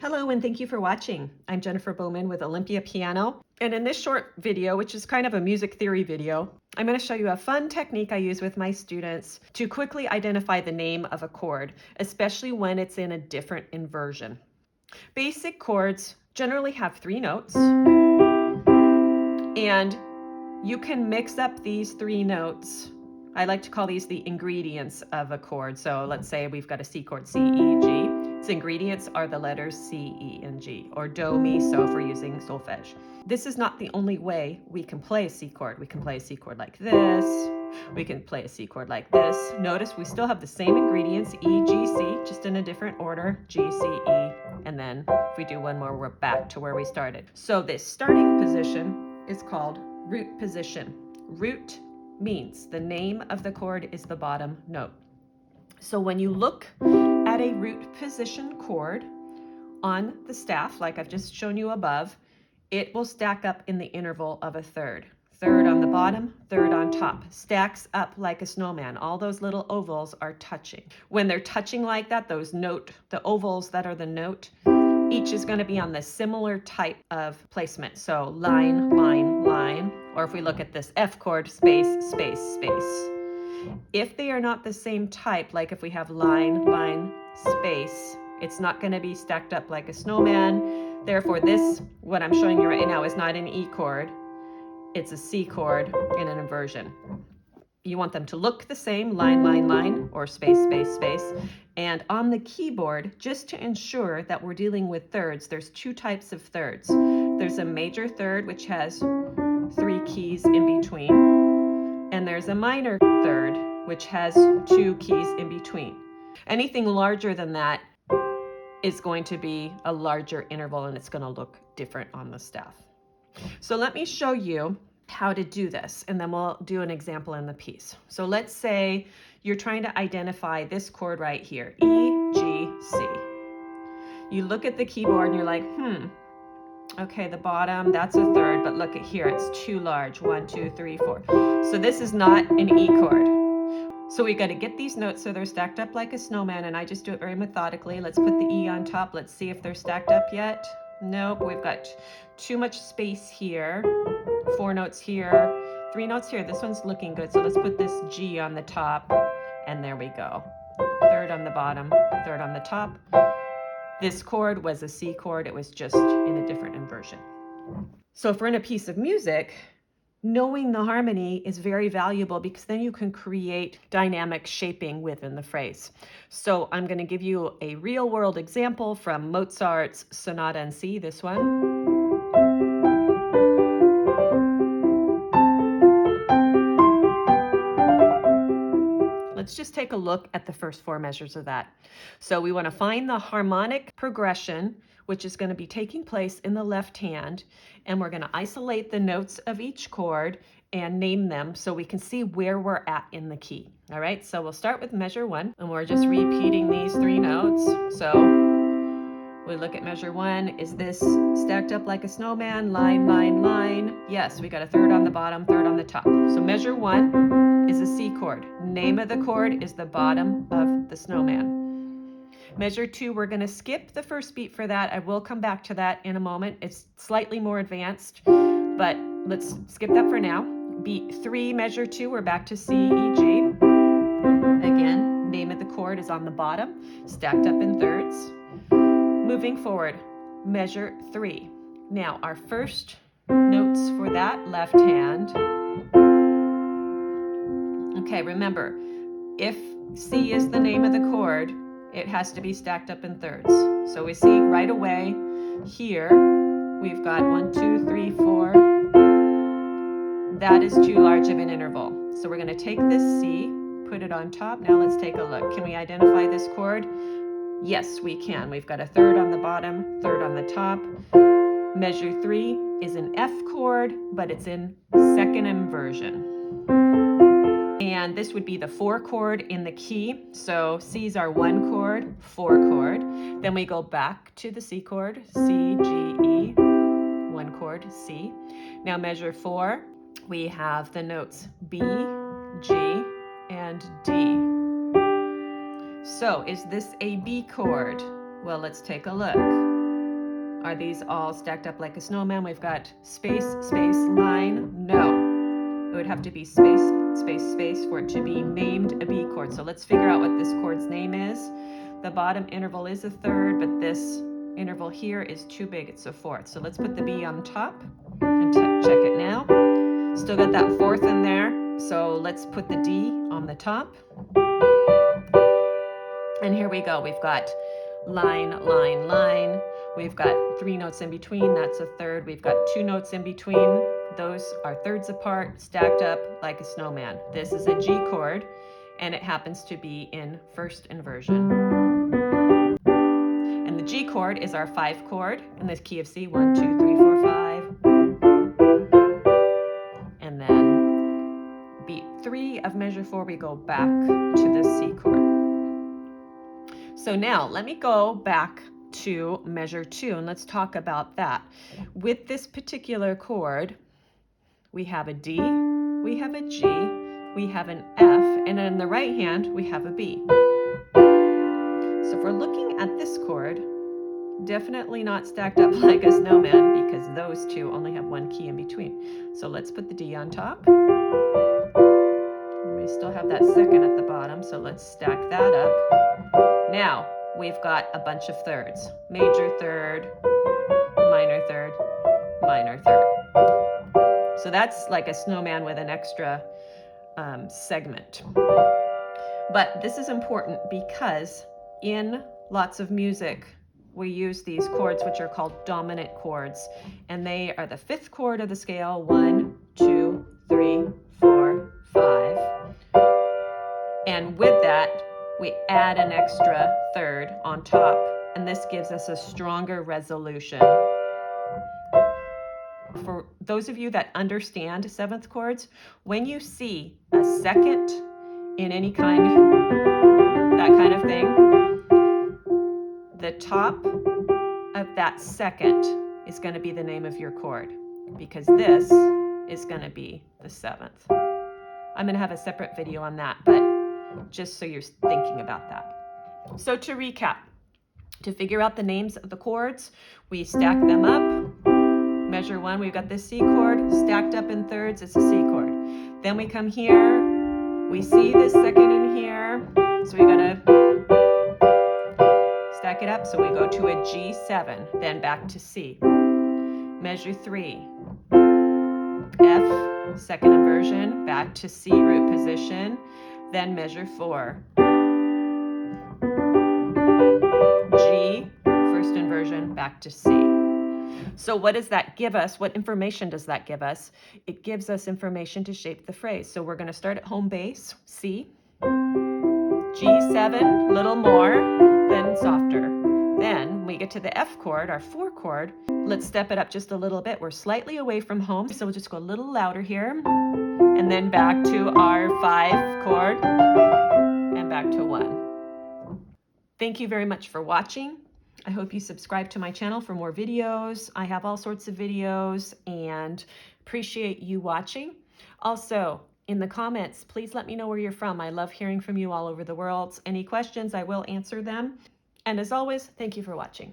Hello and thank you for watching. I'm Jennifer Bowman with Olympia Piano. And in this short video, which is kind of a music theory video, I'm going to show you a fun technique I use with my students to quickly identify the name of a chord, especially when it's in a different inversion. Basic chords generally have 3 notes, and you can mix up these 3 notes. I like to call these the ingredients of a chord. So let's say we've got a C chord, C, E, G. Its ingredients are the letters C, E, and G, or do, mi, so if we're using solfege. This is not the only way we can play a C chord. We can play a C chord like this. We can play a C chord like this. Notice we still have the same ingredients, E, G, C, just in a different order, G, C, E, and then if we do one more, we're back to where we started. So this starting position is called root position. Root means the name of the chord is the bottom note. So when you look at a root position chord on the staff, like I've just shown you above, it will stack up in the interval of a third. Third on the bottom, third on top. Stacks up like a snowman. All those little ovals are touching. When they're touching like that, the ovals that are the note, each is going to be on the similar type of placement. So line, line, line, or if we look at this F chord, space, space, space. If they are not the same type, like if we have line, line, space, it's not going to be stacked up like a snowman. Therefore, this, what I'm showing you right now, is not an E chord. It's a C chord in an inversion. You want them to look the same, line, line, line, or space, space, space. And on the keyboard, just to ensure that we're dealing with thirds, there's 2 types of thirds. There's a major third, which has 3 keys in between. And there's a minor third, which has 2 keys in between. Anything larger than that is going to be a larger interval, and it's going to look different on the staff. So let me show you how to do this, and then we'll do an example in the piece. So let's say you're trying to identify this chord right here, E, G, C. You look at the keyboard and you're like, okay, the bottom, that's a third, but look at here, it's too large. 1, 2, 3, 4. So this is not an E chord. So we got to get these notes so they're stacked up like a snowman, and I just do it very methodically. Let's put the E on top. Let's see if they're stacked up yet. Nope, we've got too much space here. 4 notes here, 3 notes here. This one's looking good. So let's put this G on the top, and there we go. Third on the bottom, third on the top. This chord was a C chord. It was just in a different inversion. So if we're in a piece of music, knowing the harmony is very valuable, because then you can create dynamic shaping within the phrase. So I'm going to give you a real world example from Mozart's Sonata in C, this one. Let's just take a look at the first 4 measures of that. So we want to find the harmonic progression, which is going to be taking place in the left hand, and we're going to isolate the notes of each chord and name them so we can see where we're at in the key. All right, so we'll start with measure 1, and we're just repeating these 3 notes. So we look at measure 1. Is this stacked up like a snowman? Line, line, line. Yes, we got a third on the bottom, third on the top. So measure 1 is a C chord. Name of the chord is the bottom of the snowman. Measure 2, we're going to skip the first beat for that. I will come back to that in a moment. It's slightly more advanced, but let's skip that for now. Beat 3, measure 2, we're back to C, E, G. Again, name of the chord is on the bottom, stacked up in thirds. Moving forward, measure 3. Now, our first notes for that left hand. Okay, remember, if C is the name of the chord, it has to be stacked up in thirds. So we see right away here, we've got 1, 2, 3, 4. That is too large of an interval. So we're going to take this C, put it on top. Now let's take a look. Can we identify this chord? Yes, we can. We've got a third on the bottom, third on the top. Measure 3 is an F chord, but it's in second inversion. And this would be the 4 chord in the key. So C's our 1 chord, 4 chord. Then we go back to the C chord, C, G, E, 1 chord, C. Now measure 4, we have the notes B, G, and D. So is this a B chord? Well, let's take a look. Are these all stacked up like a snowman? We've got space, space, line. No. It would have to be space, space, space for it to be named a B chord. So let's figure out what this chord's name is. The bottom interval is a third, but this interval here is too big. It's a fourth. So let's put the B on top and check it now. Still got that fourth in there. So let's put the D on the top. And here we go. We've got line, line, line. We've got 3 notes in between. That's a third. We've got 2 notes in between. Those are thirds apart, stacked up like a snowman. This is a G chord, and it happens to be in first inversion. And the G chord is our 5 chord in the key of C. 1, 2, 3, 4, 5. And then beat 3 of measure 4, we go back to the C chord. So now let me go back to measure 2 and let's talk about that. With this particular chord, we have a D, we have a G, we have an F, and in the right hand we have a B. So if we're looking at this chord, definitely not stacked up like a snowman because those two only have 1 key in between. So let's put the D on top. We still have that second at the bottom, so let's stack that up. Now we've got a bunch of thirds. Major third, minor third, minor third. So that's like a snowman with an extra segment. But this is important because in lots of music, we use these chords which are called dominant chords, and they are the 5th chord of the scale, 1, 2, 3, 4, 5. And with that, we add an extra third on top, and this gives us a stronger resolution. For those of you that understand 7th chords, when you see a second in any kind, that kind of thing, the top of that second is going to be the name of your chord, because this is going to be the 7th. I'm going to have a separate video on that, but just so you're thinking about that. So to recap, to figure out the names of the chords, we stack them up. Measure 1, we've got this C chord stacked up in thirds, it's a C chord. Then we come here, we see this second in here, so we gotta stack it up, so we go to a G7, then back to C. Measure 3, F, second inversion, back to C root position, then measure 4. G, first inversion, back to C. So what does that give us? What information does that give us? It gives us information to shape the phrase. So we're going to start at home base, C, G7, little more, then softer. Then we get to the F chord, our 4 chord. Let's step it up just a little bit. We're slightly away from home, so we'll just go a little louder here. And then back to our 5 chord, and back to 1. Thank you very much for watching. I hope you subscribe to my channel for more videos. I have all sorts of videos and appreciate you watching. Also, in the comments, please let me know where you're from. I love hearing from you all over the world. Any questions, I will answer them. And as always, thank you for watching.